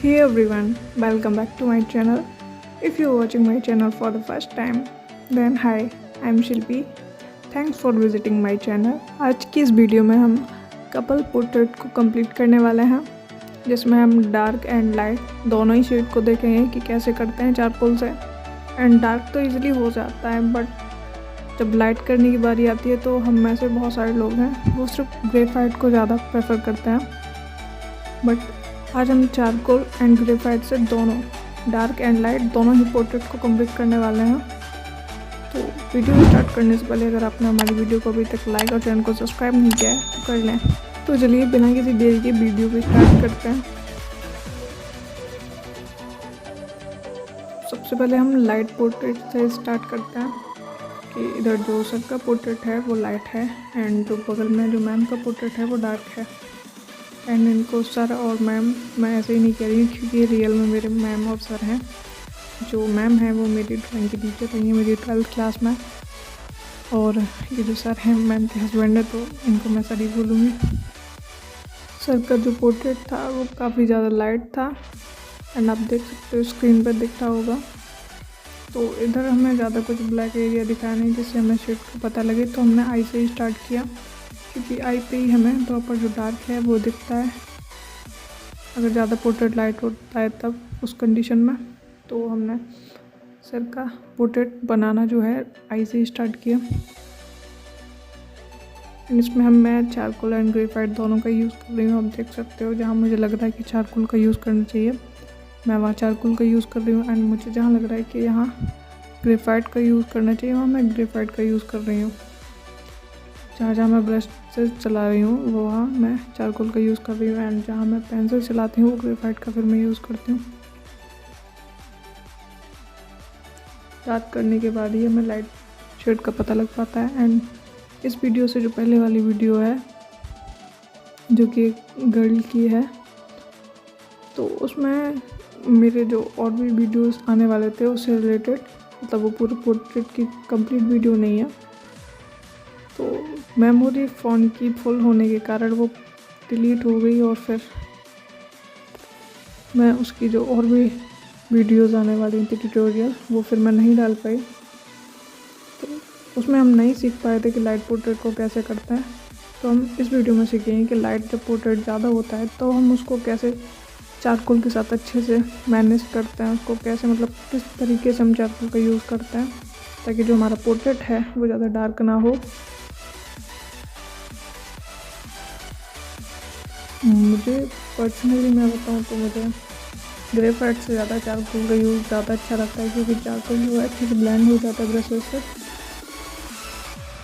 Hey everyone, welcome back to my channel. If you're watching my channel for the first time, then hi, I'm Shilpi. Thanks for visiting my channel. आज की इस video में हम couple portrait को complete करने वाले हैं, जिसमें हम डार्क एंड लाइट दोनों ही शेड को देखेंगे कि कैसे करते हैं चारकोल से। एंड डार्क तो इजीली हो जाता है, बट जब लाइट करने की बारी आती है तो हम में से बहुत सारे लोग हैं वो सिर्फ ग्रेफाइट को ज़्यादा प्रेफर करते हैं। बट आज हम चारकोल एंड ग्रेफाइट से दोनों डार्क एंड लाइट दोनों ही पोर्ट्रेट को कंप्लीट करने वाले हैं। तो वीडियो स्टार्ट करने से पहले अगर आपने हमारी वीडियो को अभी तक लाइक और चैनल को सब्सक्राइब नहीं किया है तो कर लें। तो चलिए बिना किसी देरी के वीडियो को स्टार्ट करते हैं। सबसे पहले हम लाइट पोर्ट्रेट से स्टार्ट करते हैं कि इधर जो सर का पोर्ट्रेट है वो लाइट है एंड जो बगल में जो मैम का पोर्ट्रेट है वो डार्क है। एंड इनको सर और मैम मैं ऐसे ही नहीं कह रही हूँ क्योंकि रियल में मेरे मैम और सर हैं। जो मैम है वो मेरी ड्राइंग की टीचर रही है मेरी 12th क्लास में, और ये जो सर हैं मैम के हस्बैंड है, तो इनको मैं सर ही बोलूँगी। सर का जो पोर्ट्रेट था वो काफ़ी ज़्यादा लाइट था एंड आप देख सकते हो स्क्रीन पर दिख रहा होगा। तो इधर हमें ज़्यादा कुछ ब्लैक एरिया दिखाया नहीं जिससे हमें शेड को पता लगे, तो हमने आई से ही स्टार्ट किया क्योंकि आई पे ही हमें प्रॉपर जो डार्क है वो दिखता है। अगर ज़्यादा पोर्ट्रेट लाइट होता है तब उस कंडीशन में तो हमने सर का पोर्ट्रेट बनाना जो है आई से ही स्टार्ट किया। इसमें मैं चारकोल एंड ग्रेफाइट दोनों का यूज़ कर रही हूँ। आप देख सकते हो जहाँ मुझे लग रहा है कि चारकोल का यूज़ करना चाहिए मैं वहाँ चारकोल का यूज़ कर रही हूँ, एंड मुझे जहाँ लग रहा है कि यहाँ ग्रेफाइट का यूज़ करना चाहिए वहाँ मैं ग्रेफाइट का यूज़ कर रही हूँ। जहाँ जहाँ मैं ब्रश से चला रही हूँ वो वहाँ मैं चारकोल का यूज़ कर रही हूँ, एंड जहाँ मैं पेंसिल चलाती हूँ वो ग्रेफाइट का फिर मैं यूज़ करती हूँ। याद करने के बाद ही हमें लाइट शेड का पता लग पाता है। एंड इस वीडियो से जो पहले वाली वीडियो है जो कि गर्ल की है, तो उसमें मेरे जो और भी वीडियोस आने वाले थे उससे रिलेटेड, मतलब वो पूरे पोर्ट्रेट की कंप्लीट वीडियो नहीं है, तो मेमोरी फ़ोन की फुल होने के कारण वो डिलीट हो गई और फिर मैं उसकी जो और भी वीडियोस आने वाली थी ट्यूटोरियल वो फिर मैं नहीं डाल पाई। तो उसमें हम नहीं सीख पाए थे कि लाइट पोर्ट्रेट को कैसे करते हैं। तो हम इस वीडियो में सीखेंगे कि लाइट जब पोर्ट्रेट ज़्यादा होता है तो हम उसको कैसे चारकोल के साथ अच्छे से मैनेज करते हैं, उसको कैसे मतलब किस तरीके से हम चारकोल का यूज़ करते हैं ताकि जो हमारा पोर्ट्रेट है वो ज़्यादा डार्क ना हो। मुझे पर्सनली मैं बताऊँ तो मुझे ग्रेफाइट से ज़्यादा चारकोल का यूज़ ज़्यादा अच्छा लगता है क्योंकि चारकोल जो है अच्छे से ब्लेंड हो जाता है ब्रशेस से,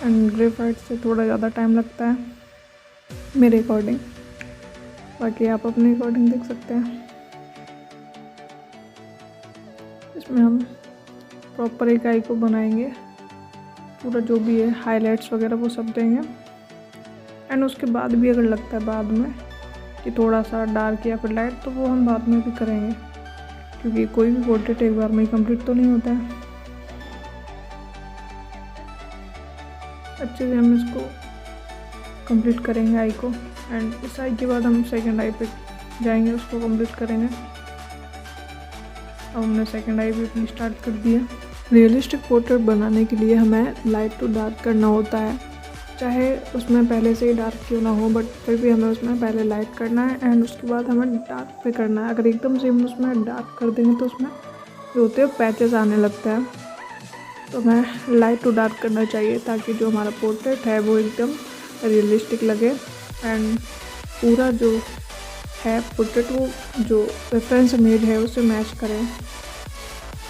एंड ग्रेफाइट से थोड़ा ज़्यादा टाइम लगता है मेरे अकॉर्डिंग। बाकी आप अपने अकॉर्डिंग देख सकते हैं। इसमें हम प्रॉपर एक आई को बनाएंगे, पूरा जो भी है हाइलाइट्स वगैरह वो सब देंगे। एंड उसके बाद भी अगर लगता है बाद में कि थोड़ा सा डार्क या फिर लाइट तो वो हम बाद में भी करेंगे क्योंकि कोई भी पोर्ट्रेट एक बार में ही कंप्लीट तो नहीं होता है। अच्छे से हम इसको कंप्लीट करेंगे आई को, एंड इस आई के बाद हम सेकंड आई पे जाएंगे, उसको कंप्लीट करेंगे। अब हमने सेकंड आई भी अपनी स्टार्ट कर दिया। रियलिस्टिक पोर्ट्रेट बनाने के लिए हमें लाइट टू डार्क करना होता है, चाहे उसमें पहले से ही डार्क क्यों ना हो, बट फिर भी हमें उसमें पहले लाइट करना है एंड उसके बाद हमें डार्क पे करना है। अगर एकदम से हम उसमें डार्क कर देंगे तो उसमें जो होते हैं पैचेस आने लगता है, तो हमें लाइट टू डार्क करना चाहिए ताकि जो हमारा पोर्ट्रेट है वो एकदम रियलिस्टिक लगे एंड पूरा जो है पोर्ट्रेट वो जो रेफरेंस इमेज है उससे मैच करें।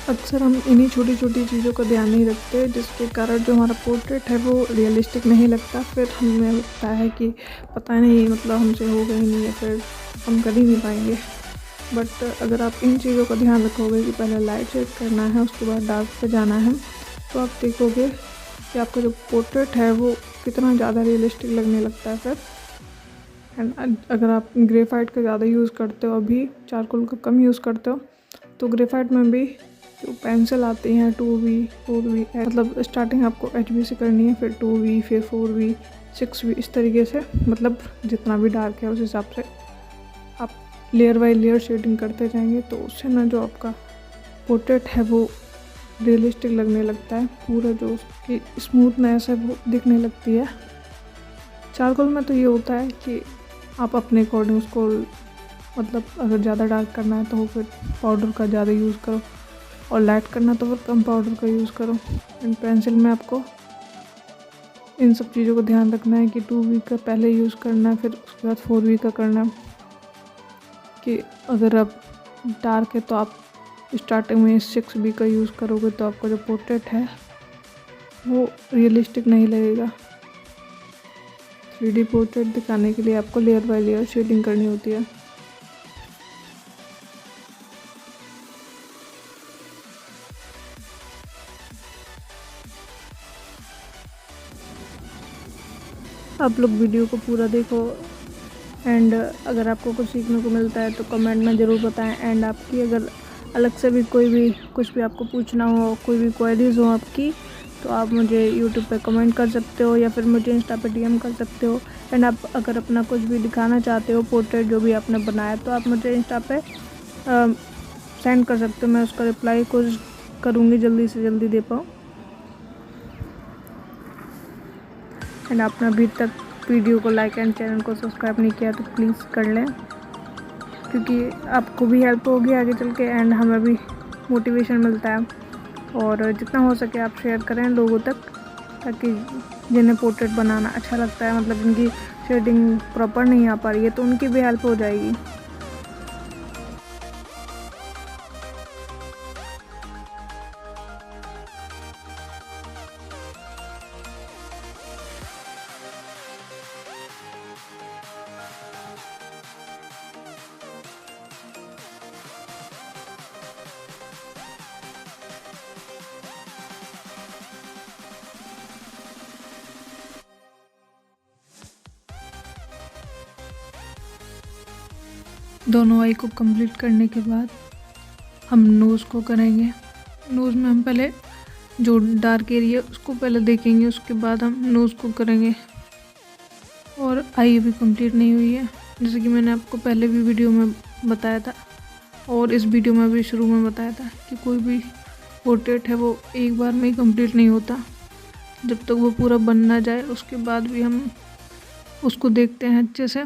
अक्सर हम इन्हीं छोटी छोटी चीज़ों का ध्यान नहीं रखते जिसके कारण जो हमारा पोर्ट्रेट है वो रियलिस्टिक नहीं लगता। फिर हमें लगता है कि पता नहीं मतलब हमसे होगा ही नहीं या फिर हम कर ही नहीं पाएंगे। बट अगर आप इन चीज़ों का ध्यान रखोगे कि पहले लाइट शेड करना है उसके बाद डार्क पे जाना है, तो आप देखोगे कि आपका जो पोर्ट्रेट है वो कितना ज़्यादा रियलिस्टिक लगने लगता है फिर। एंड अगर आप ग्रेफाइट का ज़्यादा यूज़ करते हो अभी चारकोल का कम यूज़ करते हो तो ग्रेफाइट में भी जो पेंसिल आती हैं 2V 4V, मतलब स्टार्टिंग आपको HB से करनी है, फिर 2V फिर 4V 6V, इस तरीके से मतलब जितना भी डार्क है उस हिसाब से आप लेयर बाय लेयर शेडिंग करते जाएंगे तो उससे ना जो आपका पोर्ट्रेट है वो रियलिस्टिक लगने लगता है। पूरा जो उसकी स्मूथनेस है वो दिखने लगती है। चारकोल में तो ये होता है कि आप अपने अकॉर्डिंग उसको, मतलब अगर ज़्यादा डार्क करना है तो फिर पाउडर का ज़्यादा यूज़ करो, और लाइट करना तो फिर कम पाउडर का यूज़ करो। एंड पेंसिल में आपको इन सब चीज़ों को ध्यान रखना है कि 2V का पहले यूज़ करना है, फिर उसके बाद 4V का करना है। कि अगर आप डार्क है तो आप स्टार्टिंग में 6B का यूज़ करोगे तो आपका जो पोर्ट्रेट है वो रियलिस्टिक नहीं लगेगा। 3D पोर्ट्रेट दिखाने के लिए आपको लेयर बाय लेयर शेडिंग करनी होती है। आप लोग वीडियो को पूरा देखो, एंड अगर आपको कुछ सीखने को मिलता है तो कमेंट में ज़रूर बताएं। एंड आपकी अगर अलग से भी कोई भी कुछ भी आपको पूछना हो, कोई भी क्वेरीज हो आपकी, तो आप मुझे यूट्यूब पे कमेंट कर सकते हो या फिर मुझे इंस्टा पे DM कर सकते हो। एंड आप अगर अपना कुछ भी दिखाना चाहते हो, पोर्ट्रेट जो भी आपने बनाया, तो आप मुझे इंस्टा पे सेंड कर सकते हो। मैं उसका रिप्लाई कोशिश करूँगी जल्दी से जल्दी दे पाऊँ। एंड आपने अभी तक वीडियो को लाइक एंड चैनल को सब्सक्राइब नहीं किया तो प्लीज़ कर लें, क्योंकि आपको भी हेल्प होगी आगे चल के एंड हमें भी मोटिवेशन मिलता है। और जितना हो सके आप शेयर करें लोगों तक, ताकि जिन्हें पोर्ट्रेट बनाना अच्छा लगता है, मतलब जिनकी शेडिंग प्रॉपर नहीं आ पा रही है, तो उनकी भी हेल्प हो जाएगी। दोनों आई को कंप्लीट करने के बाद हम नोज़ को करेंगे। नोज़ में हम पहले जो डार्क एरिया उसको पहले देखेंगे, उसके बाद हम नोज़ को करेंगे। और आई अभी कंप्लीट नहीं हुई है, जैसे कि मैंने आपको पहले भी वीडियो में बताया था और इस वीडियो में भी शुरू में बताया था कि कोई भी पोर्ट्रेट है वो एक बार में ही कंप्लीट नहीं होता। जब तक वो पूरा बन ना जाए उसके बाद भी हम उसको देखते हैं अच्छे से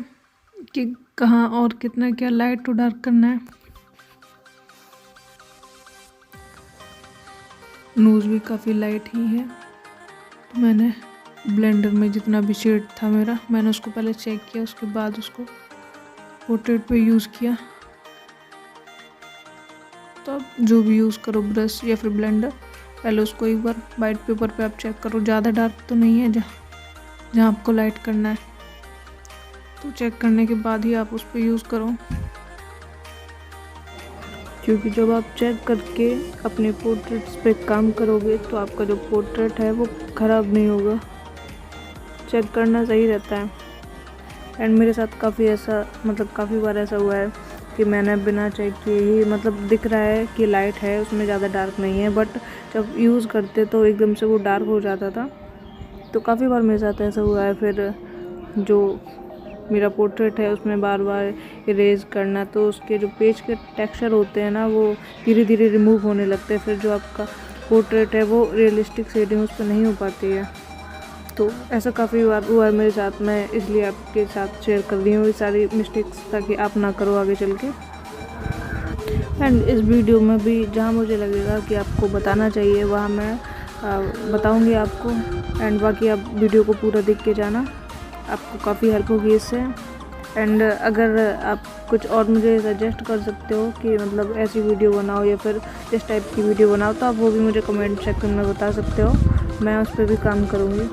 कि कहाँ और कितना क्या लाइट और डार्क करना है। नोज़ भी काफ़ी लाइट ही है, तो मैंने ब्लेंडर में जितना भी शेड था मेरा, मैंने उसको पहले चेक किया, उसके बाद उसको पोर्ट्रेट पे यूज़ किया। तो आप जो भी यूज़ करो, ब्रश या फिर ब्लेंडर, पहले उसको एक बार वाइट पेपर पे आप चेक करो, ज़्यादा डार्क तो नहीं है जहाँ आपको लाइट करना है। तो चेक करने के बाद ही आप उस पर यूज़ करो, क्योंकि जब आप चेक करके अपने पोर्ट्रेट्स पे काम करोगे तो आपका जो पोर्ट्रेट है वो ख़राब नहीं होगा। चेक करना सही रहता है। एंड मेरे साथ काफ़ी बार ऐसा हुआ है कि मैंने बिना चेक किए ही, मतलब दिख रहा है कि लाइट है उसमें, ज़्यादा डार्क नहीं है, बट जब यूज़ करते तो एकदम से वो डार्क हो जाता था। तो काफ़ी बार मेरे साथ ऐसा हुआ है। फिर जो मेरा पोर्ट्रेट है उसमें बार बार इरेज करना, तो उसके जो पेज के टेक्सचर होते हैं ना वो धीरे धीरे रिमूव होने लगते हैं। फिर जो आपका पोर्ट्रेट है वो रियलिस्टिक शेडिंग उस पर नहीं हो पाती है। तो ऐसा काफ़ी बार हुआ है मेरे साथ, मैं इसलिए आपके साथ शेयर कर रही हूँ ये सारी मिस्टेक्स, ताकि आप ना करो आगे चल के। एंड इस वीडियो में भी जहाँ मुझे लगेगा कि आपको बताना चाहिए वहाँ मैं बताऊँगी आपको। एंड बाकी आप वीडियो को पूरा देख के जाना, आपको काफ़ी हेल्प होगी इससे। एंड अगर आप कुछ और मुझे सजेस्ट कर सकते हो कि मतलब ऐसी वीडियो बनाओ या फिर इस टाइप की वीडियो बनाओ, तो आप वो भी मुझे कमेंट सेक्शन में बता सकते हो, मैं उस पर भी काम करूँगी।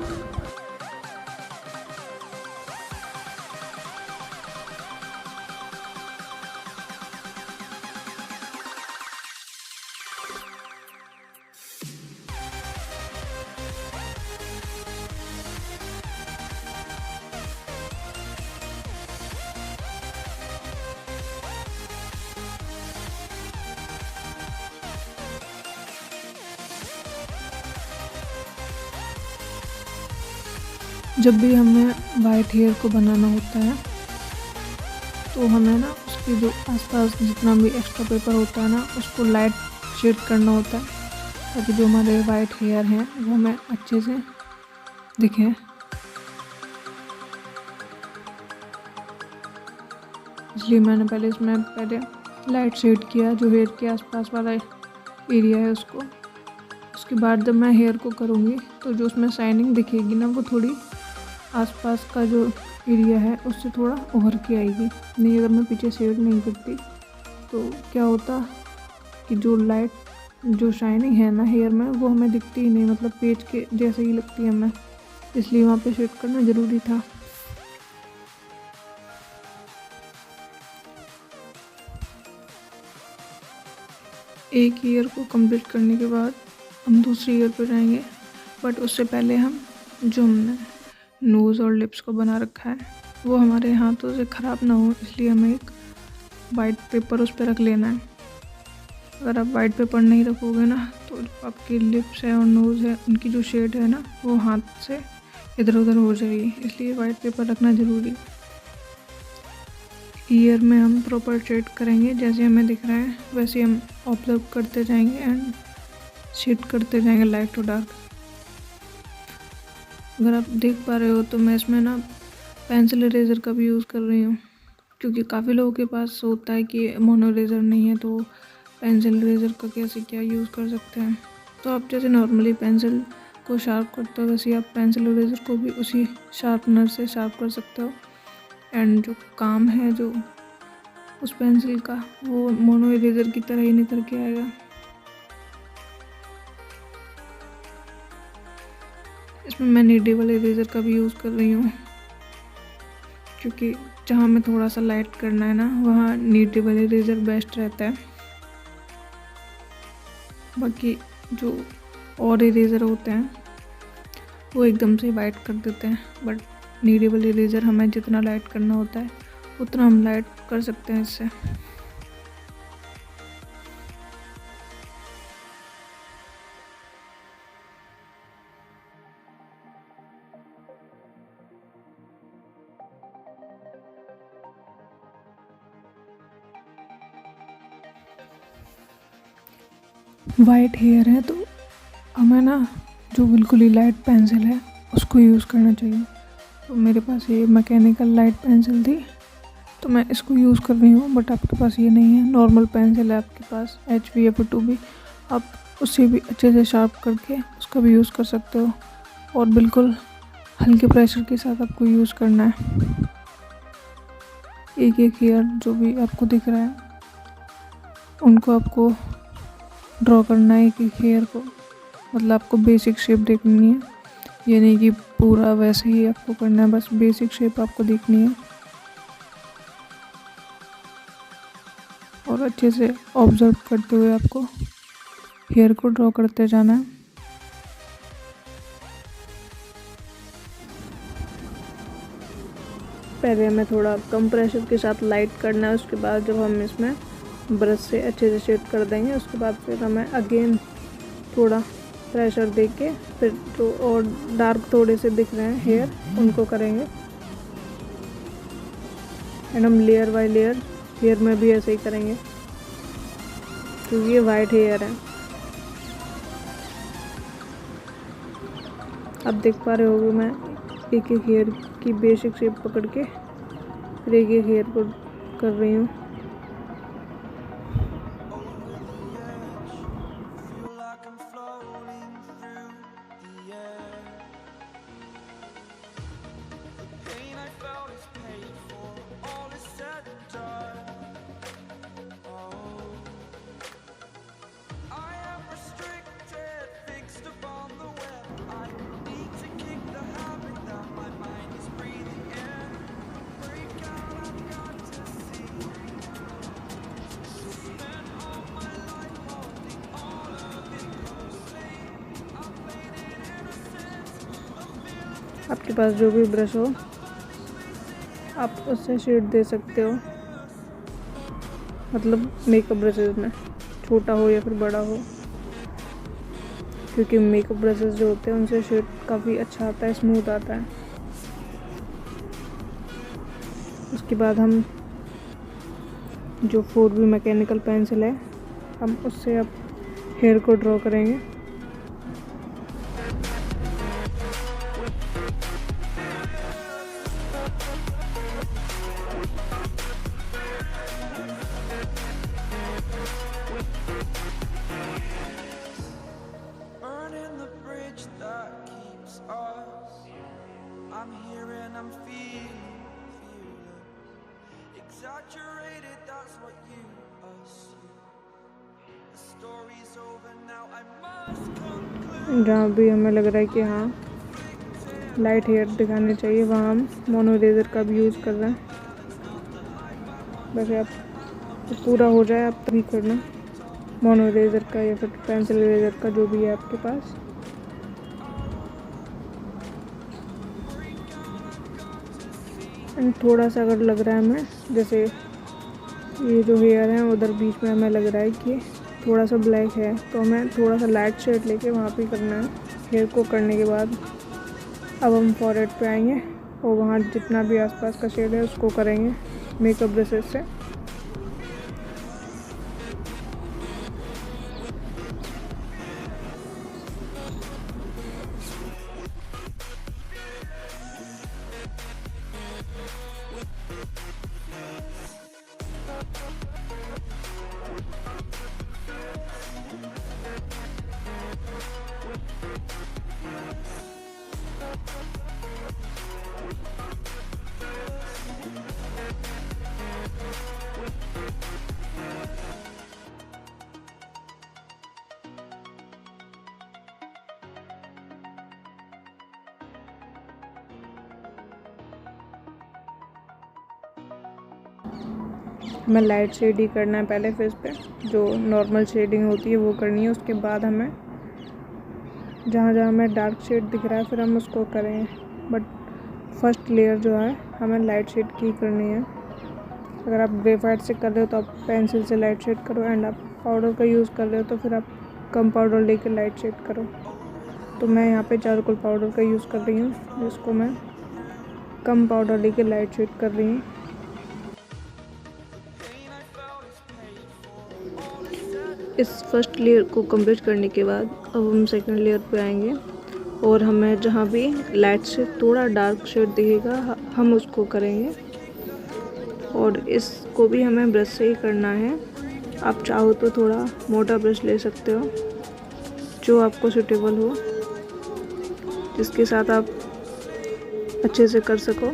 जब भी हमें वाइट हेयर को बनाना होता है तो हमें ना उसके जो आसपास जितना भी एक्स्ट्रा पेपर होता है ना, उसको लाइट शेड करना होता है ताकि जो हमारे वाइट हेयर हैं वो हमें अच्छे से दिखें। इसलिए मैंने पहले इसमें लाइट शेड किया जो हेयर के आसपास वाला एरिया है उसको। उसके बाद जब मैं हेयर को करूँगी तो जो उसमें शाइनिंग दिखेगी ना, वो थोड़ी आसपास का जो एरिया है उससे थोड़ा उभर के आएगी। नहीं अगर मैं पीछे शेड नहीं करती तो क्या होता कि जो शाइनिंग है ना हेयर में वो हमें दिखती ही नहीं, मतलब पेज के जैसे ही लगती है हमें। इसलिए वहाँ पे शेड करना ज़रूरी था। एक ईयर को कंप्लीट करने के बाद हम दूसरी ईयर पर जाएंगे, बट उससे पहले जो हमने नोज़ और लिप्स को बना रखा है वो हमारे हाथों से ख़राब ना हो, इसलिए हमें एक वाइट पेपर उस पर रख लेना है। अगर आप वाइट पेपर नहीं रखोगे ना तो आपकी लिप्स है और नोज़ है उनकी जो शेड है ना वो हाथ से इधर उधर हो जाएगी, इसलिए वाइट पेपर रखना ज़रूरी। ईयर में हम प्रॉपर शेड करेंगे, जैसे हमें दिख रहा है वैसे हम ऑब्जर्व करते जाएंगे एंड शेड करते जाएंगे लाइट टू डार्क। अगर आप देख पा रहे हो तो मैं इसमें ना पेंसिल इरेज़र का भी यूज़ कर रही हूँ, क्योंकि काफ़ी लोगों के पास होता है कि मोनो इरेज़र नहीं है तो पेंसिल इरेज़र का कैसे क्या यूज़ कर सकते हैं। तो आप जैसे नॉर्मली पेंसिल को शार्प करते हो वैसे आप पेंसिल इरेज़र को भी उसी शार्पनर से शार्प कर सकते हो। एंड जो काम है जो उस पेंसिल का वो मोनो इरेज़र की तरह ही निकल के आएगा। इसमें मैं नीडेबल इरेज़र का भी यूज़ कर रही हूँ, क्योंकि जहाँ में थोड़ा सा लाइट करना है ना वहाँ नीडेबल इरेज़र बेस्ट रहता है। बाकी जो और इरेज़र होते हैं वो एकदम से वाइट कर देते हैं, बट नीडेबल इरेज़र हमें जितना लाइट करना होता है उतना हम लाइट कर सकते हैं इससे। वाइट हेयर है तो हमें ना जो बिल्कुल ही लाइट पेंसिल है उसको यूज़ करना चाहिए। तो मेरे पास ये मैकेनिकल लाइट पेंसिल थी तो मैं इसको यूज़ कर रही हूँ, बट आपके पास ये नहीं है, नॉर्मल पेंसिल है आपके पास HB भी, आप उससे भी अच्छे से शार्प करके उसका भी यूज़ कर सकते हो। और बिल्कुल हल्के प्रेशर के साथ आपको यूज़ करना है। एक एक हेयर जो भी आपको दिख रहा है उनको आपको ड्रॉ करना है, एक एक हेयर को, मतलब आपको बेसिक शेप देखनी है, ये नहीं कि पूरा वैसे ही आपको करना है, बस बेसिक शेप आपको देखनी है और अच्छे से ऑब्जर्व करते हुए आपको हेयर को ड्रॉ करते जाना है। पहले हमें थोड़ा कम प्रेशर के साथ लाइट करना है, उसके बाद जब हम इसमें ब्रश से अच्छे से शेड कर देंगे उसके बाद फिर हमें अगेन थोड़ा प्रेशर दे के फिर जो और डार्क थोड़े से दिख रहे हैं हेयर उनको करेंगे। एंड हम लेयर बाय लेयर हेयर में भी ऐसे ही करेंगे, क्योंकि ये वाइट हेयर है। आप देख पा रहे होगे मैं एक एक हेयर की बेसिक शेप पकड़ के फिर एक एक हेयर को कर रही हूँ। आपके पास जो भी ब्रश हो आप उससे शेड दे सकते हो, मतलब मेकअप ब्रशेज़ में, छोटा हो या फिर बड़ा हो, क्योंकि मेकअप ब्रशेज़ जो होते हैं उनसे शेड काफ़ी अच्छा आता है, स्मूथ आता है। उसके बाद हम जो 4B मैकेनिकल पेंसिल है, हम उससे अब हेयर को ड्रॉ करेंगे। जहाँ भी हमें लग रहा है कि हाँ लाइट हेयर दिखाने चाहिए, वहाँ हम मोनो इरेज़र का भी यूज़ कर रहे हैं। वैसे आप तो पूरा हो जाए आप तभी करना, मोनो इरेज़र का या फिर पेंसिल इरेज़र का, जो भी है आपके पास। एंड थोड़ा सा अगर लग रहा है हमें, जैसे ये जो हेयर है उधर बीच में हमें लग रहा है कि थोड़ा सा ब्लैक है, तो हमें थोड़ा सा लाइट शेड लेके वहाँ पे करना है। हेयर को करने के बाद अब हम फॉरहेड पे आएंगे और वहाँ जितना भी आसपास का शेड है उसको करेंगे मेकअप ब्रशेस से। हमें लाइट शेड ही करना है पहले फेस पे, जो नॉर्मल शेडिंग होती है वो करनी है। उसके बाद हमें जहाँ जहाँ हमें डार्क शेड दिख रहा है फिर हम उसको करेंगे, बट फर्स्ट लेयर जो है हमें लाइट शेड की करनी है। अगर आप ग्रेफाइट से कर रहे हो तो आप पेंसिल से लाइट शेड करो, एंड आप पाउडर का यूज़ कर रहे हो तो फिर आप कम पाउडर लेकर लाइट शेड करो। तो मैं यहाँ पे चारकोल पाउडर का यूज़ कर रही हूँ, जिसको मैं कम पाउडर लेके लाइट शेड कर रही हूँ। इस फर्स्ट लेयर को कंप्लीट करने के बाद अब हम सेकंड लेयर पे आएंगे और हमें जहाँ भी लाइट से थोड़ा डार्क शेड दिखेगा हम उसको करेंगे। और इसको भी हमें ब्रश से ही करना है। आप चाहो तो थोड़ा मोटा ब्रश ले सकते हो जो आपको सूटेबल हो, जिसके साथ आप अच्छे से कर सको।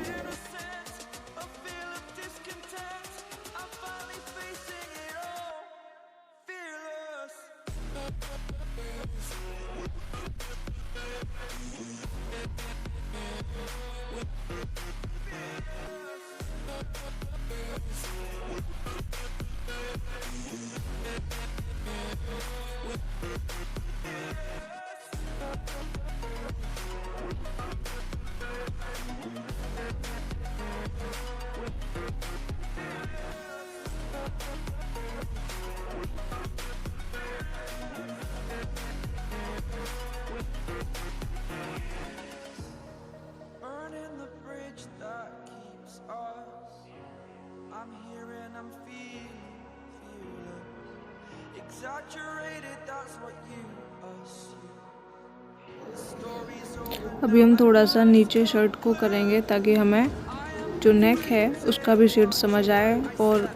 अभी हम थोड़ा सा नीचे शर्ट को करेंगे ताकि हमें जो नेक है उसका भी शेड समझ आए, और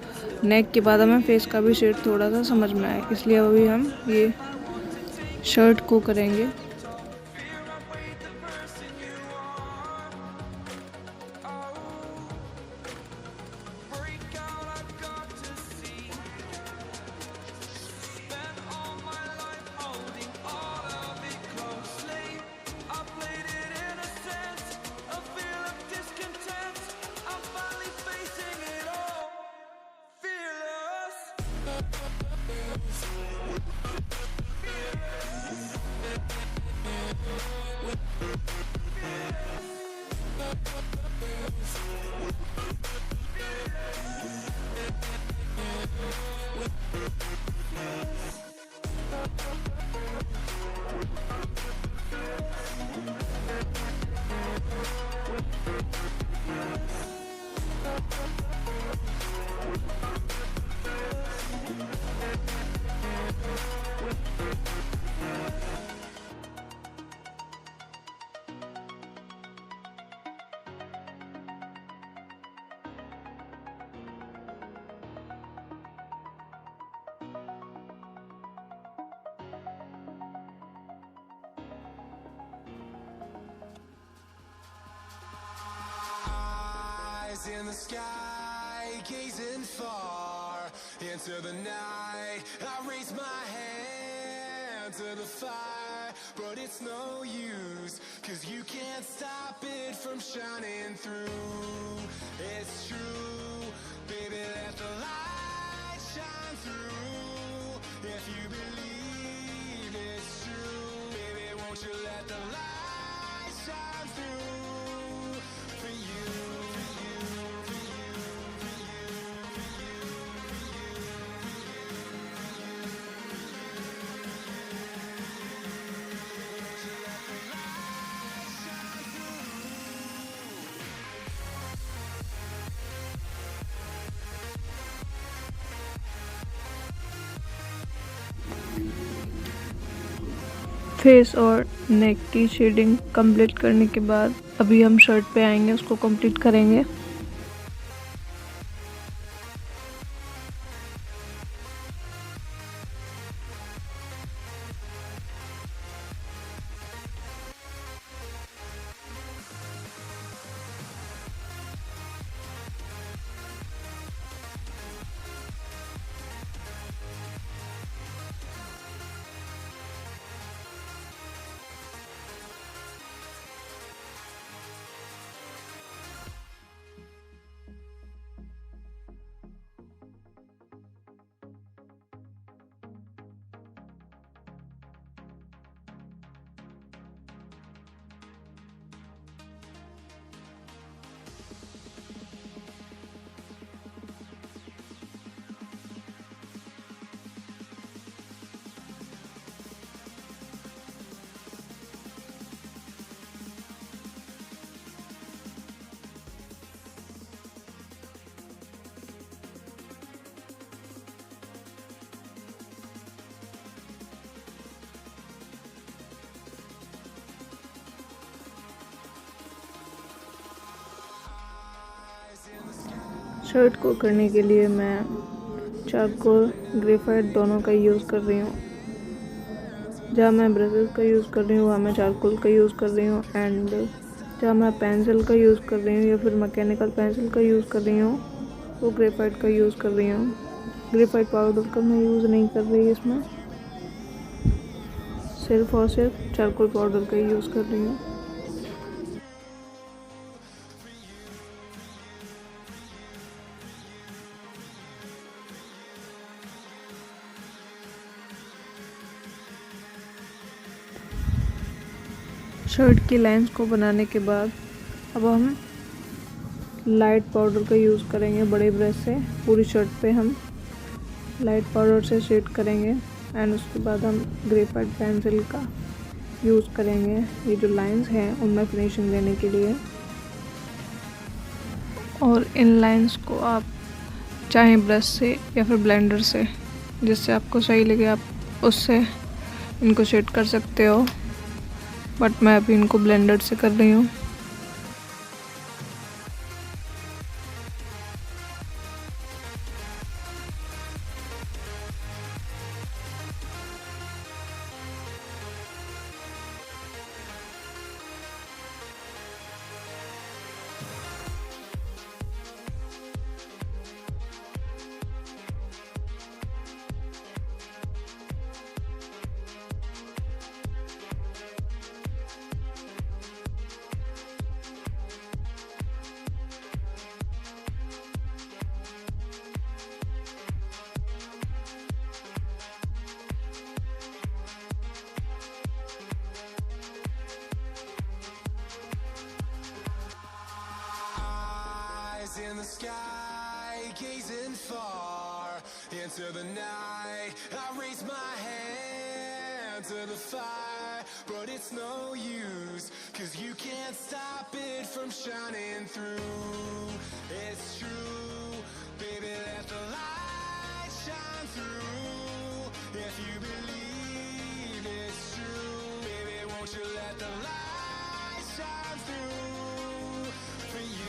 नेक के बाद हमें फेस का भी शेड थोड़ा सा समझ में आए। इसलिए अभी हम ये शर्ट को करेंगे। in the sky, gazing far into the night. I raise my hand to the fire, but it's no use, 'cause you can't stop it from shining through. It's true, baby, let the light shine through. If you believe it's true, baby, won't you let the light shine through for you, for you, for you, for you, for you, won't you let the light shine through? Face और नेक की shading complete करने के बाद अभी हम shirt पे आएंगे, उसको कंप्लीट करेंगे। शर्ट को करने के लिए मैं चारकोल ग्रेफाइट दोनों का यूज़ कर रही हूँ। जहाँ मैं ब्रशेस का यूज़ कर रही हूँ वहाँ मैं चारकोल का यूज़ कर रही हूँ, एंड जहाँ मैं पेंसिल का यूज़ कर रही हूँ या फिर मैकेनिकल पेंसिल का यूज़ कर रही हूँ वो ग्रेफाइट का यूज़ कर रही हूँ। ग्रेफाइट पाउडर का मैं यूज़ नहीं कर रही इसमें, सिर्फ और सिर्फ चारकोल पाउडर का यूज़ कर रही हूँ। शर्ट की लाइंस को बनाने के बाद अब हम लाइट पाउडर का यूज़ करेंगे। बड़े ब्रश से पूरी शर्ट पे हम लाइट पाउडर से शेड करेंगे, एंड उसके बाद हम ग्रेफाइट पेंसिल का यूज़ करेंगे ये जो लाइंस हैं उनमें फिनिशिंग देने के लिए। और इन लाइंस को आप चाहे ब्रश से या फिर ब्लेंडर से, जिससे आपको सही लगे आप उससे इनको शेड कर सकते हो, बट मैं अभी इनको ब्लेंडर से कर रही हूँ। In the sky, gazing far into the night. I raise my hand to the fire, but it's no use, 'cause you can't stop it from shining through. It's true, baby, let the light shine through. If you believe it's true, baby, won't you let the light shine through for you.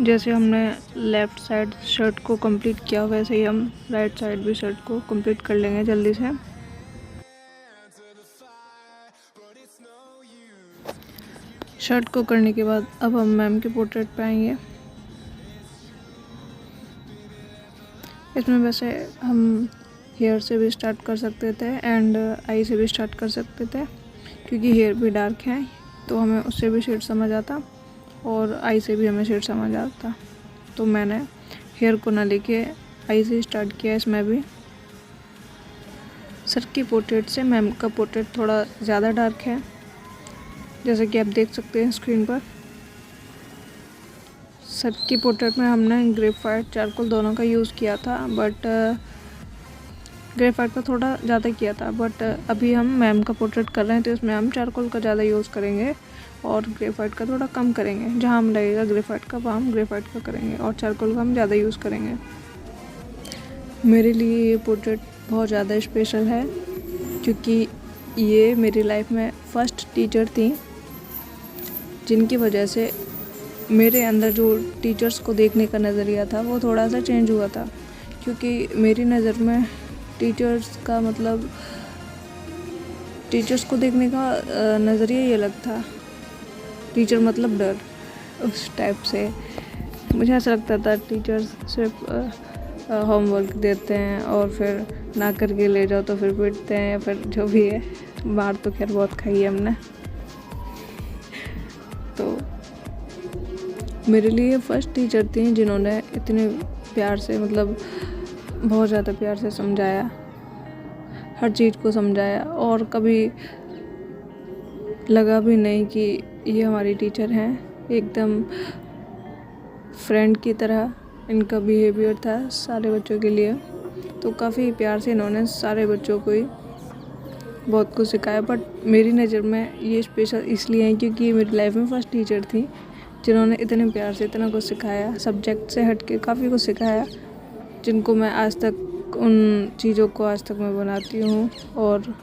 जैसे हमने left side shirt को complete किया वैसे ही हम right side भी shirt को complete कर लेंगे जल्दी से। शर्ट को करने के बाद अब हम मैम के पोर्ट्रेट पे आएंगे। इसमें वैसे हम हेयर से भी स्टार्ट कर सकते थे एंड आई से भी स्टार्ट कर सकते थे, क्योंकि हेयर भी डार्क है तो हमें उससे भी शेड समझ आता और आई से भी हमें शेड समझ आता। तो मैंने हेयर को ना लेके आई से स्टार्ट किया। इसमें भी सर की पोर्ट्रेट से मैम का पोर्ट्रेट थोड़ा ज़्यादा डार्क है, जैसे कि आप देख सकते हैं स्क्रीन पर। सर की पोर्ट्रेट में हमने ग्रेफाइट चारकोल दोनों का यूज़ किया था, बट ग्रेफाइट का थोड़ा ज़्यादा किया था। बट अभी हम मैम का पोर्ट्रेट कर रहे हैं तो इसमें हम चारकोल का ज़्यादा यूज़ करेंगे और ग्रेफाइट का थोड़ा कम करेंगे। जहाँ हम लगेगा ग्रेफाइट का वहाँ हम ग्रेफाइट का करेंगे और चारकोल का हम ज़्यादा यूज़ करेंगे। मेरे लिए ये पोर्ट्रेट बहुत ज़्यादा स्पेशल है, क्योंकि ये मेरी लाइफ में फर्स्ट टीचर थी जिनकी वजह से मेरे अंदर जो टीचर्स को देखने का नज़रिया था वो थोड़ा सा चेंज हुआ था। क्योंकि मेरी नज़र में टीचर्स का मतलब टीचर्स को देखने का नज़रिया ये अलग था। टीचर मतलब डर, उस टाइप से मुझे ऐसा लगता था टीचर्स सिर्फ होमवर्क देते हैं और फिर ना करके ले जाओ तो फिर पीटते हैं, या फिर जो भी है। मार तो खैर बहुत खाई है हमने। तो मेरे लिए फर्स्ट टीचर थी जिन्होंने इतने प्यार से मतलब बहुत ज़्यादा प्यार से समझाया, हर चीज़ को समझाया, और कभी लगा भी नहीं कि ये हमारी टीचर हैं। एकदम फ्रेंड की तरह इनका बिहेवियर था सारे बच्चों के लिए। तो काफ़ी प्यार से इन्होंने सारे बच्चों को ही बहुत कुछ सिखाया। बट मेरी नज़र में ये स्पेशल इसलिए है क्योंकि ये मेरी लाइफ में फर्स्ट टीचर थी जिन्होंने इतने प्यार से इतना कुछ सिखाया, सब्जेक्ट से हट के काफ़ी कुछ सिखाया, जिनको मैं आज तक उन चीज़ों को आज तक मैं बनाती हूँ और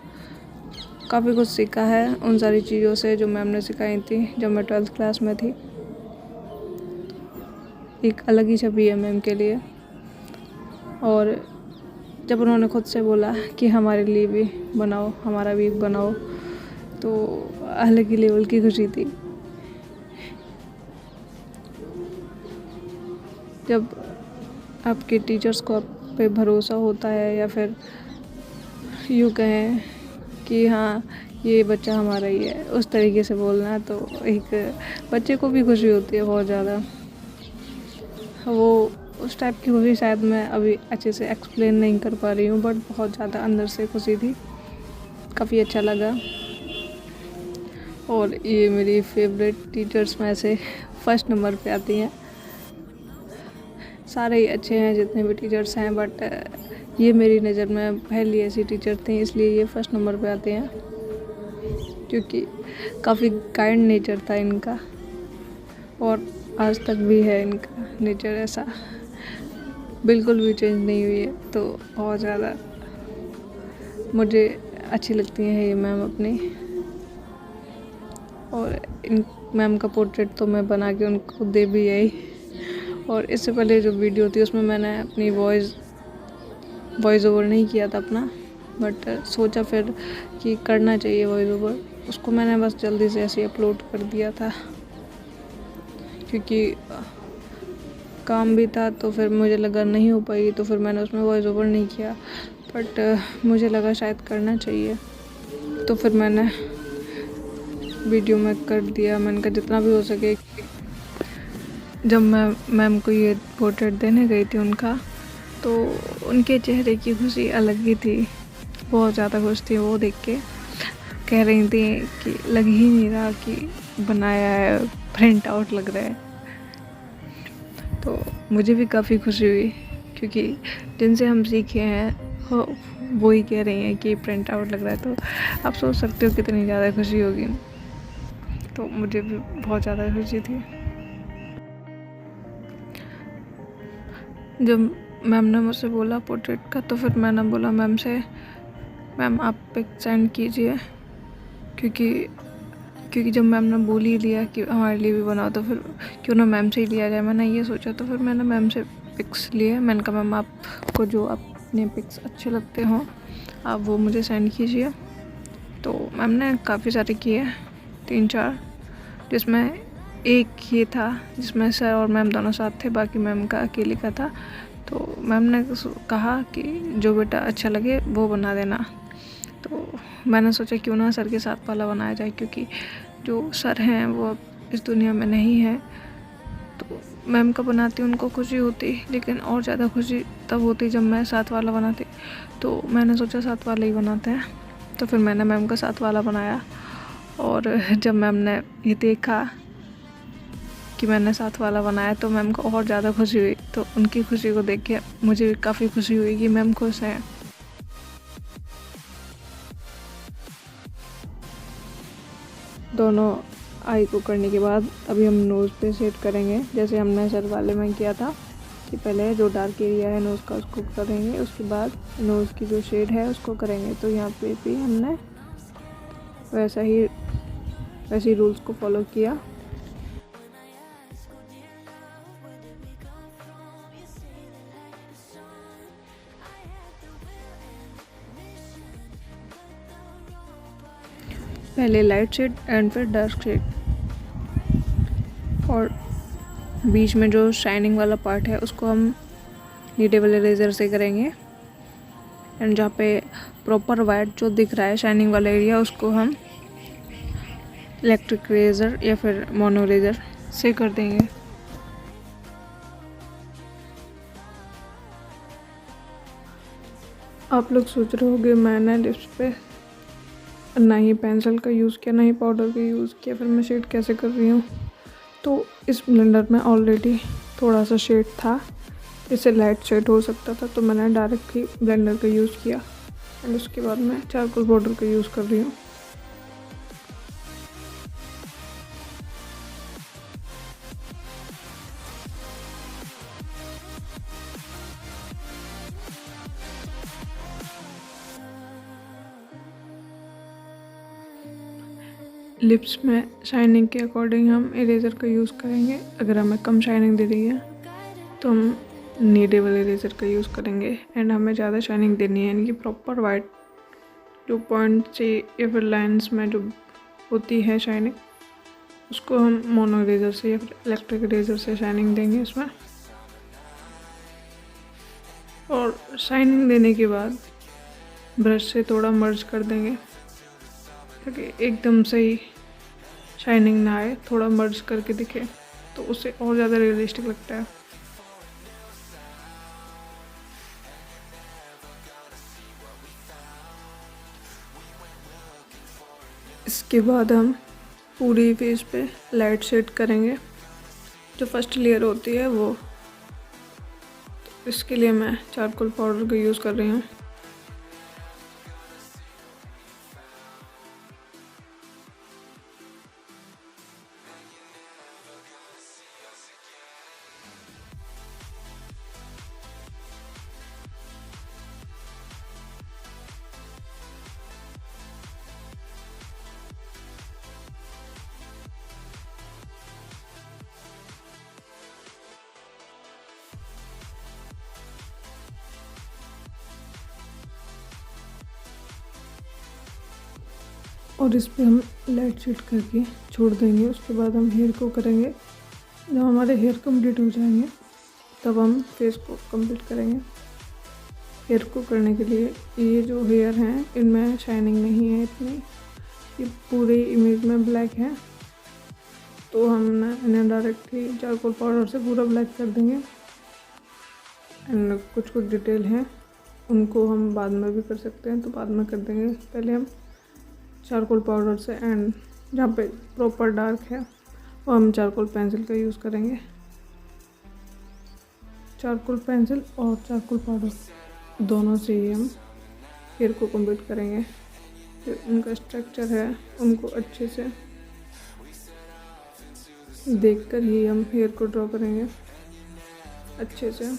काफ़ी कुछ सीखा है उन सारी चीज़ों से जो मैम ने सिखाई थी जब मैं 12th क्लास में थी। एक अलग ही छवि है मैम के लिए। और जब उन्होंने खुद से बोला कि हमारे लिए भी बनाओ, हमारा भी बनाओ, तो अलग ही लेवल की खुशी थी। जब आपके टीचर्स को आप पे भरोसा होता है या फिर यूँ कहें कि हाँ ये बच्चा हमारा ही है, उस तरीके से बोलना, तो एक बच्चे को भी खुशी होती है बहुत ज़्यादा। वो उस टाइप की खुशी शायद मैं अभी अच्छे से एक्सप्लेन नहीं कर पा रही हूँ, बट बहुत ज़्यादा अंदर से खुशी थी, काफ़ी अच्छा लगा। और ये मेरी फेवरेट टीचर्स में से फर्स्ट नंबर पे आती हैं। सारे ही अच्छे हैं जितने भी टीचर्स हैं, बट ये मेरी नज़र में पहली ऐसी टीचर थी, इसलिए ये फर्स्ट नंबर पे आते हैं, क्योंकि काफ़ी काइंड नेचर था इनका और आज तक भी है इनका नेचर ऐसा, बिल्कुल भी चेंज नहीं हुई है। तो बहुत ज़्यादा मुझे अच्छी लगती हैं ये मैम अपनी। और इन मैम का पोर्ट्रेट तो मैं बना के उनको दे भी आई। और इससे पहले जो वीडियो थी उसमें मैंने अपनी वॉइस ओवर नहीं किया था अपना, बट सोचा फिर कि करना चाहिए वॉइस ओवर। उसको मैंने बस जल्दी से ऐसे अपलोड कर दिया था, क्योंकि काम भी था, तो फिर मुझे लगा नहीं हो पाई, तो फिर मैंने उसमें वॉइस ओवर नहीं किया। बट मुझे लगा शायद करना चाहिए, तो फिर मैंने वीडियो में कर दिया। मैंने कहा जितना भी हो सके। जब मैं मैम को ये पोर्ट्रेट देने गई थी उनका, तो उनके चेहरे की खुशी अलग ही थी, बहुत ज़्यादा खुश थी वो देख के। कह रही थी कि लग ही नहीं रहा कि बनाया है, प्रिंट आउट लग रहा है। तो मुझे भी काफ़ी खुशी हुई, क्योंकि जिनसे हम सीखे हैं वो ही कह रही हैं कि प्रिंट आउट लग रहा है। तो आप सोच सकते हो कितनी ज़्यादा खुशी होगी। तो मुझे भी बहुत ज़्यादा खुशी थी। जब मैम ने मुझसे बोला पोर्ट्रेट का, तो फिर मैंने बोला मैम से, मैम आप पिक सेंड कीजिए, क्योंकि क्योंकि जब मैम ने बोल ही लिया कि हमारे लिए भी बनाओ तो फिर क्यों ना मैम से ही लिया जाए, मैंने ये सोचा। तो फिर मैंने मैम से पिक्स लिए। मैंने कहा मैम आपको जो अपने पिक्स अच्छे लगते हों आप वो मुझे सेंड कीजिए। तो मैम ने काफ़ी सारे किए, 3-4, जिसमें एक ये था जिसमें सर और मैम दोनों साथ थे, बाकी मैम का अकेले का था। तो मैम ने कहा कि जो बेटा अच्छा लगे वो बना देना। तो मैंने सोचा क्यों ना सर के साथ वाला बनाया जाए, क्योंकि जो सर हैं वो अब इस दुनिया में नहीं है। तो मैम का बनाती उनको खुशी होती, लेकिन और ज़्यादा खुशी तब होती जब मैं साथ वाला बनाती। तो मैंने सोचा साथ वाला ही बनाते हैं। तो फिर मैंने मैम का साथ वाला बनाया, और जब मैम ने ये देखा कि मैंने साथ वाला बनाया तो मैम को और ज़्यादा खुशी हुई। तो उनकी खुशी को देख के मुझे भी काफ़ी खुशी हुई कि मैम खुश हैं। दोनों आई को करने के बाद अभी हम नोज़ पे सेट करेंगे, जैसे हमने सर वाले में किया था कि पहले जो डार्क एरिया है नोज़ का उसको करेंगे, उसके बाद नोज़ की जो शेड है उसको करेंगे। तो यहाँ पे भी हमने वैसे ही रूल्स को फॉलो किया। पहले लाइट शेड एंड फिर डार्क शेड, और बीच में जो शाइनिंग वाला पार्ट है उसको हम नीडेबल इरेजर से करेंगे। एंड जहाँ पे प्रॉपर वाइट जो दिख रहा है शाइनिंग वाला एरिया उसको हम इलेक्ट्रिक इरेजर या फिर मोनो इरेजर से कर देंगे। आप लोग सोच रहे होंगे मैंने लिप्स पे ना ही पेंसिल का यूज़ किया ना ही पाउडर का यूज़ किया, फिर मैं शेड कैसे कर रही हूँ। तो इस ब्लेंडर में ऑलरेडी थोड़ा सा शेड था, इससे लाइट शेड हो सकता था, तो मैंने डायरेक्ट ही ब्लेंडर का यूज़ किया। एंड उसके बाद मैं चारकोल पाउडर का यूज़ कर रही हूँ। लिप्स में शाइनिंग के अकॉर्डिंग हम इरेज़र का यूज़ करेंगे। अगर हमें कम शाइनिंग दे रही है तो हम नीडेबल इरेज़र का यूज़ करेंगे। एंड हमें ज़्यादा शाइनिंग देनी है, यानी कि प्रॉपर वाइट जो पॉइंट से या फिर लाइन्स में जो होती है शाइनिंग, उसको हम मोनो इरेज़र से या फिर इलेक्ट्रिक इरेज़र से शाइनिंग देंगे इसमें। और शाइनिंग देने के बाद ब्रश से थोड़ा मर्ज कर देंगे ताकि एकदम से ही शाइनिंग ना आए, थोड़ा मर्ज करके दिखे तो उससे और ज़्यादा रियलिस्टिक लगता है। इसके बाद हम पूरी फेस पे लाइट शेड करेंगे, जो फर्स्ट लेयर होती है वो। तो इसके लिए मैं चारकोल पाउडर का यूज़ कर रही हूँ। और इस पे हम लाइट शेड करके छोड़ देंगे। उसके बाद हम हेयर को करेंगे। जब हमारे हेयर कंप्लीट हो जाएंगे तब हम फेस को कंप्लीट करेंगे। हेयर को करने के लिए ये जो हेयर हैं इनमें शाइनिंग नहीं है इतनी, ये पूरी इमेज में ब्लैक है, तो हम इन्हें डायरेक्ट ही चारकोल पाउडर से पूरा ब्लैक कर देंगे। एंड कुछ डिटेल हैं उनको हम बाद में भी कर सकते हैं, तो बाद में कर देंगे। पहले हम चारकोल पाउडर से, एंड जहाँ पे प्रॉपर डार्क है वो हम चारकोल पेंसिल का यूज़ करेंगे। चारकोल पेंसिल और चारकोल पाउडर दोनों से ही हम हेयर को कंप्लीट करेंगे। फिर उनका स्ट्रक्चर है उनको अच्छे से देखकर ही हम हेयर को ड्रॉ करेंगे अच्छे से।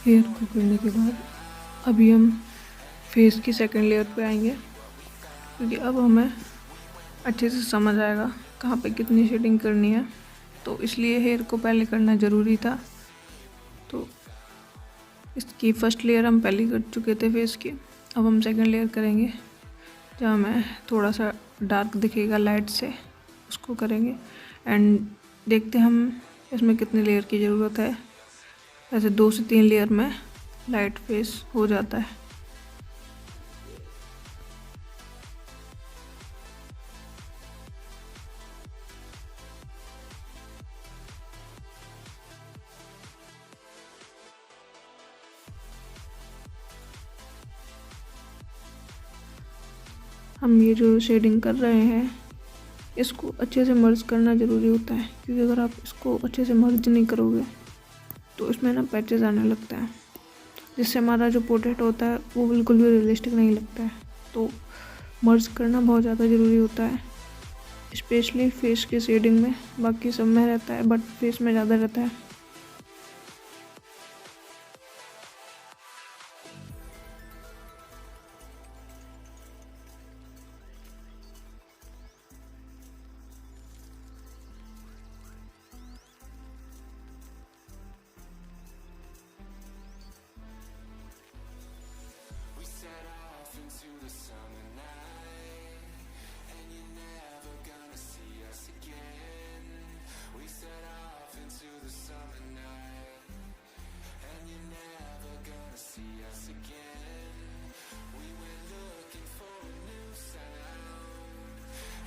हेयर को करने के बाद अभी हम फेस की सेकंड लेयर पे आएंगे, क्योंकि अब हमें अच्छे से समझ आएगा कहाँ पे कितनी शेडिंग करनी है। तो इसलिए हेयर को पहले करना ज़रूरी था। तो इसकी फर्स्ट लेयर हम पहले कर चुके थे फेस की। अब हम सेकंड लेयर करेंगे, जहाँ हमें थोड़ा सा डार्क दिखेगा लाइट से, उसको करेंगे। एंड देखते हैं हम इसमें कितनी लेयर की ज़रूरत है। ऐसे 2 से 3 लेयर में लाइट फेस हो जाता है। हम ये जो शेडिंग कर रहे हैं इसको अच्छे से मर्ज करना ज़रूरी होता है, क्योंकि अगर आप इसको अच्छे से मर्ज नहीं करोगे तो इसमें ना पैचेस आने लगता है, जिससे हमारा जो पोर्ट्रेट होता है वो बिल्कुल भी रियलिस्टिक नहीं लगता है। तो मर्ज करना बहुत ज़्यादा ज़रूरी होता है, स्पेशली फेस की शेडिंग में। बाकी सब में रहता है बट फेस में ज़्यादा रहता है। We set off into the summer night, and you're never gonna see us again. We set off into the summer night, and you're never gonna see us again. We went looking for a new sound,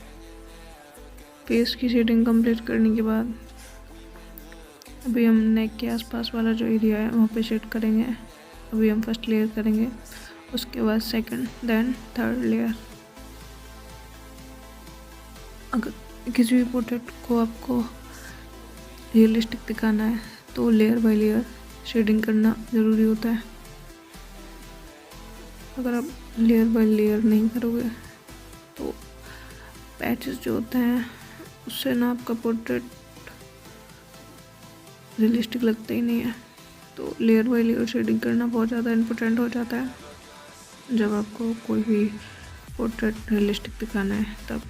and you're never gonna. Face की shading complete करने के बाद अभी हम नेक के आसपास वाला जो एरिया है वहाँ पे शेड करेंगे। अभी हम फर्स्ट लेयर करेंगे, उसके बाद सेकंड, देन थर्ड लेयर। अगर किसी भी पोर्ट्रेट को आपको रियलिस्टिक दिखाना है तो लेयर बाय लेयर शेडिंग करना ज़रूरी होता है। अगर आप लेयर बाय लेयर नहीं करोगे तो पैचेस जो होते हैं उससे ना आपका पोर्ट्रेट रियलिस्टिक लगता ही नहीं है। तो लेयर बाय लेयर शेडिंग करना बहुत ज़्यादा इम्पोर्टेंट हो जाता है जब आपको कोई भी पोर्ट्रेट रियलिस्टिक दिखाना है तब।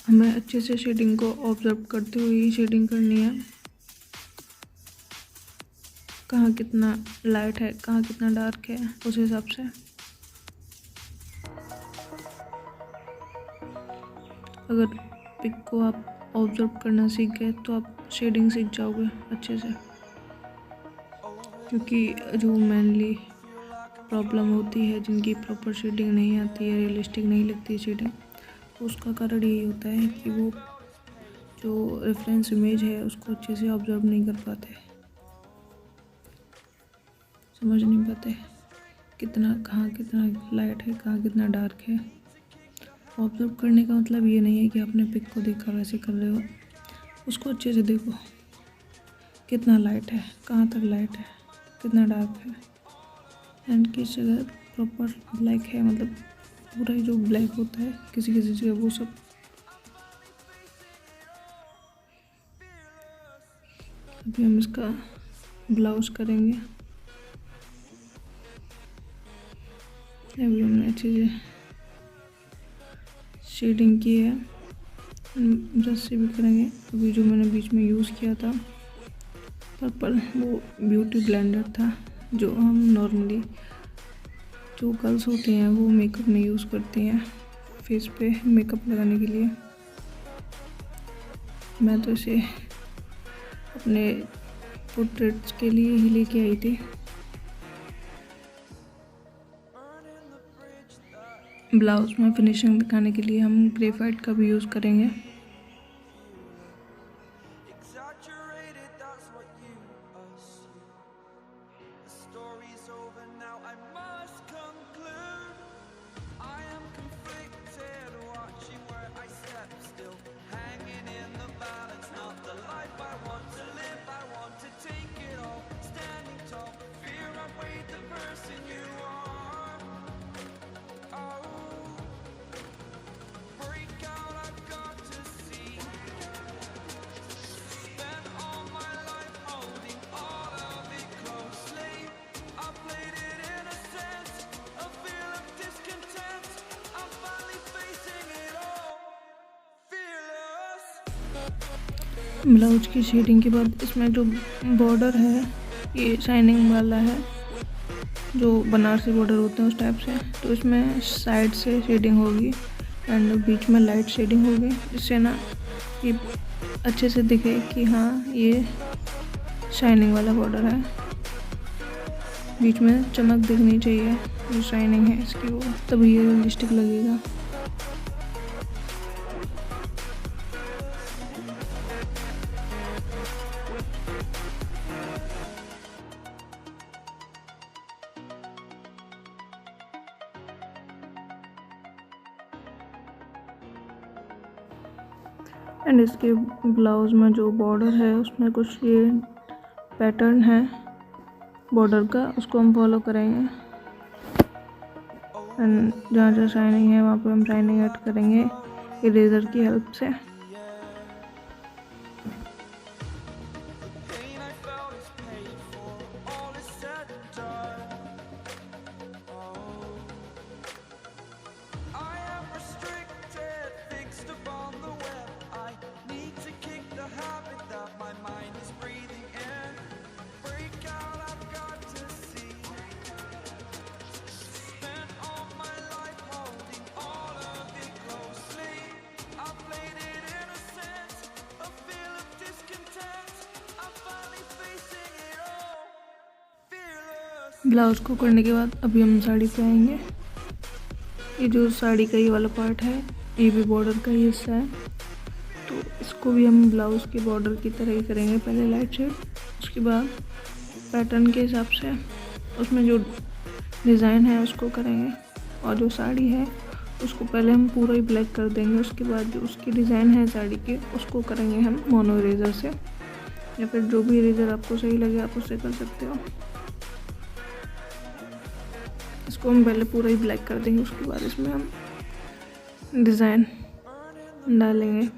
हमें अच्छे से शेडिंग को ऑब्जर्व करते हुए ही शेडिंग करनी है। कहाँ कितना लाइट है, कहाँ कितना डार्क है, उस हिसाब से। अगर पिक को आप ऑब्जर्व करना सीख गए तो आप शेडिंग सीख जाओगे अच्छे से। क्योंकि जो मेनली प्रॉब्लम होती है, जिनकी प्रॉपर शेडिंग नहीं आती है, रियलिस्टिक नहीं लगती शेडिंग, तो उसका कारण यही होता है कि वो जो रेफरेंस इमेज है उसको अच्छे से ऑब्जर्व नहीं कर पाते, समझ नहीं पाते कितना कहाँ कितना लाइट है, कहाँ कितना डार्क है। ऑब्जर्व करने का मतलब ये नहीं है कि आपने पिक को देखा वैसे कर रहे हो, उसको अच्छे से देखो कितना लाइट है, कहाँ तक लाइट है, कितना डार्क है, एंड किस जगह प्रॉपर ब्लैक है, मतलब पूरा ही जो ब्लैक होता है किसी किसी जगह वो सब। अभी हम इसका ब्लाउज करेंगे। अभी हमने अच्छे से शेडिंग की है, ब्रश से भी करेंगे। अभी जो मैंने बीच में यूज़ किया था पर्पल, वो ब्यूटी ब्लेंडर था, जो हम नॉर्मली जो गर्ल्स होती हैं वो मेकअप में यूज़ करती हैं फेस पे मेकअप लगाने के लिए। मैं तो इसे अपने पोर्ट्रेट्स के लिए ही लेके आई थी। ब्लाउज में फिनिशिंग दिखाने के लिए हम ग्रेफाइट का भी यूज़ करेंगे। Exaggerated, that's what you assume. The story's over now, I must conclude. I am conflicted, watching where I step still, hanging in the balance, not the life I want to live. I want to take it all, standing tall, fear I weighed the person you are. Oh, break out, I've got to see. Spent all my life holding all of it closely. I played it in a sense, a feel of discontent. I'm finally facing it all, fearless. Blouse की shading के बाद इसमें जो border है ये shining वाला है, जो बनारसी बॉर्डर होते हैं उस टाइप से। तो इसमें साइड से शेडिंग होगी एंड बीच में लाइट शेडिंग होगी, जिससे ना ये अच्छे से दिखे कि हाँ ये शाइनिंग वाला बॉर्डर है। बीच में चमक दिखनी चाहिए, जो शाइनिंग है इसकी, वो तभी ये रियलिस्टिक लगेगा। एंड इसके ब्लाउज में जो बॉर्डर है उसमें कुछ ये पैटर्न है बॉर्डर का, उसको हम फॉलो करेंगे। एंड जहाँ जहाँ शाइनिंग है वहाँ पे हम शाइनिंग ऐड करेंगे इरेजर की हेल्प से। Pain I felt is paid for, all is said and done. Oh, I am restricted, fixed upon the web. I need to kick the habit that my mind is breathing in. Break out, I've got to see. Spent all my life holding all of it closely. I played it in a sense, a feel of discontent. I'm finally facing it all, fearless. Blouse को करने के बाद अभी हम साड़ी पे आएंगे। ये जो साड़ी का ये वाला पार्ट है ये भी बॉर्डर का ही हिस्सा है, तो इसको भी हम ब्लाउज के बॉर्डर की तरह ही करेंगे। पहले लाइट शेड, उसके बाद पैटर्न के हिसाब से उसमें जो डिज़ाइन है उसको करेंगे। और जो साड़ी है उसको पहले हम पूरा ही ब्लैक कर देंगे, उसके बाद जो उसकी डिज़ाइन है साड़ी के उसको करेंगे हम मोनो इरेजर से, या फिर जो भी इरेजर आपको सही लगे आप उससे कर सकते हो। इसको हम पहले पूरा ही ब्लैक कर देंगे, उसके बाद इसमें हम डिज़ाइन डालेंगे।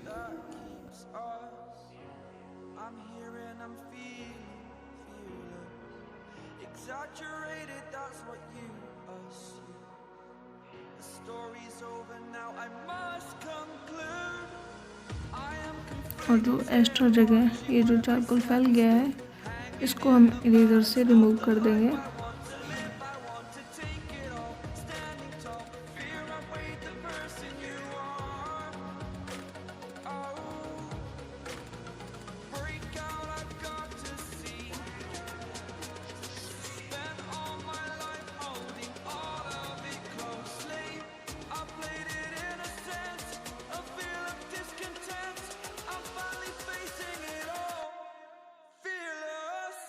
I'm here and I'm feeling fearless. Exaggerated, that's what you assume. The story's over now, I must conclude. I am और जो एक्स्ट्रा जगह है ये जो चारकोल फैल गया है इसको हम इरेजर से रिमूव कर देंगे। I want to take it all, standing tall, fear I weighed the person you are. Oh, break out, I've got to see. Spent all my life holding all of it closely. I played it in a sense, a feel of discontent. I'm finally facing it all, fearless.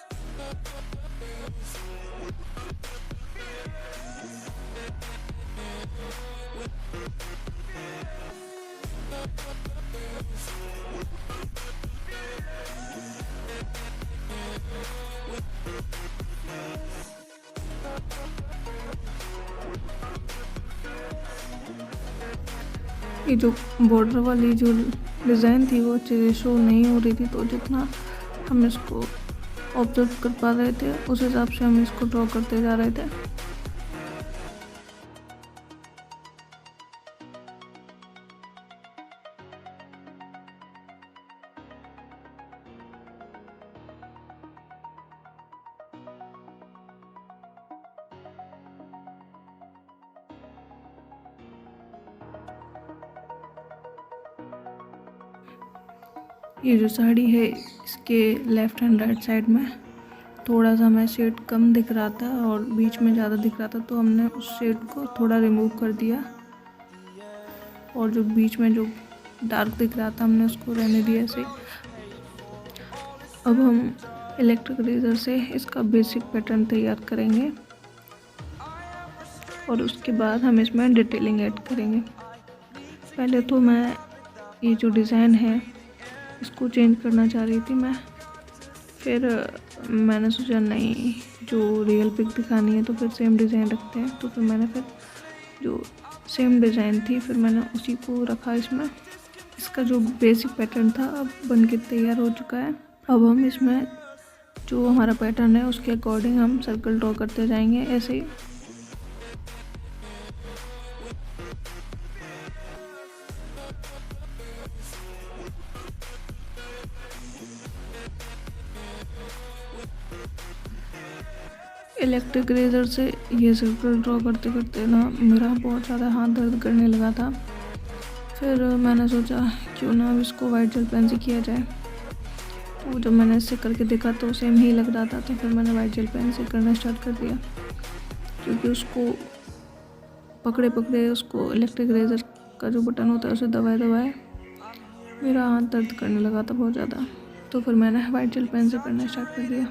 ये जो border वाली जो design थी वो अच्छे से show नहीं हो रही थी, तो जितना हम इसको ऑब्जर्व कर पा रहे थे उस हिसाब से हम इसको ड्रॉ करते जा रहे थे। ये जो साड़ी है इसके लेफ़्ट एंड राइट साइड में थोड़ा सा हमें शेड कम दिख रहा था और बीच में ज़्यादा दिख रहा था, तो हमने उस शेड को थोड़ा रिमूव कर दिया और जो बीच में जो डार्क दिख रहा था हमने उसको रहने दिया ऐसे। अब हम इलेक्ट्रिक इरेज़र से इसका बेसिक पैटर्न तैयार करेंगे और उसके बाद हम इसमें डिटेलिंग ऐड करेंगे। पहले तो मैं ये जो डिज़ाइन है इसको चेंज करना चाह रही थी मैं, फिर मैंने सोचा नहीं, जो रियल पिक दिखानी है तो फिर सेम डिज़ाइन रखते हैं, तो फिर मैंने जो सेम डिज़ाइन थी फिर मैंने उसी को रखा इसमें। इसका जो बेसिक पैटर्न था अब बन के तैयार हो चुका है। अब हम इसमें जो हमारा पैटर्न है उसके अकॉर्डिंग हम सर्कल ड्रॉ करते जाएंगे ऐसे ही। इलेक्ट्रिक इरेज़र से ये सर्कल ड्रॉ करते करते ना मेरा बहुत ज़्यादा हाथ दर्द करने लगा था। फिर मैंने सोचा क्यों ना अब इसको वाइट जेल पेन से किया जाए। तो जब मैंने इससे करके देखा तो सेम ही लग रहा था, तो फिर मैंने वाइट जेल पेन से करना स्टार्ट कर दिया, क्योंकि उसको पकड़े पकड़े उसको इलेक्ट्रिक इरेज़र का जो बटन होता है उसे दबाए दबाए मेरा हाथ दर्द करने लगा था बहुत ज़्यादा। तो फिर मैंने वाइट जेल पेन से करना स्टार्ट कर दिया।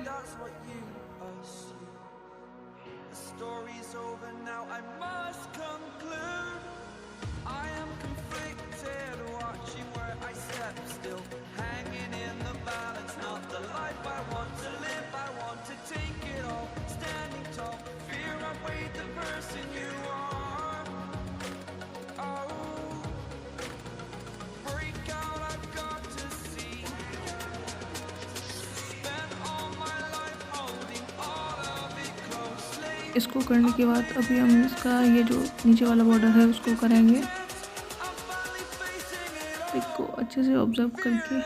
इसको करने के बाद अभी हम इसका ये जो नीचे वाला बॉर्डर है उसको करेंगे। इसको अच्छे से ऑब्जर्व करके,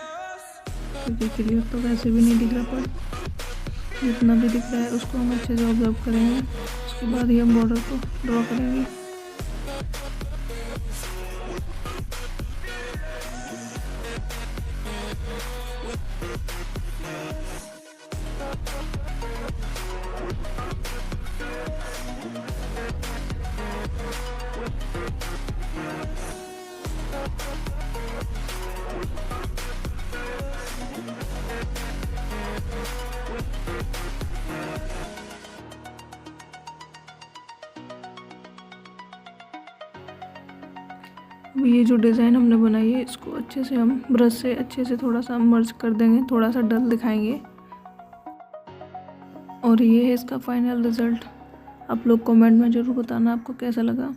क्योंकि क्लियर तो वैसे भी नहीं दिख रहा, पर जितना भी दिख रहा है उसको हम अच्छे से ऑब्जर्व करेंगे। उसके बाद ही हम बॉर्डर को ड्रॉ करेंगे। अब ये जो डिज़ाइन हमने बनाई है इसको अच्छे से हम ब्रश से अच्छे से थोड़ा सा मर्ज कर देंगे, थोड़ा सा डल दिखाएंगे। और ये है इसका फाइनल रिज़ल्ट। आप लोग कमेंट में ज़रूर बताना आपको कैसा लगा।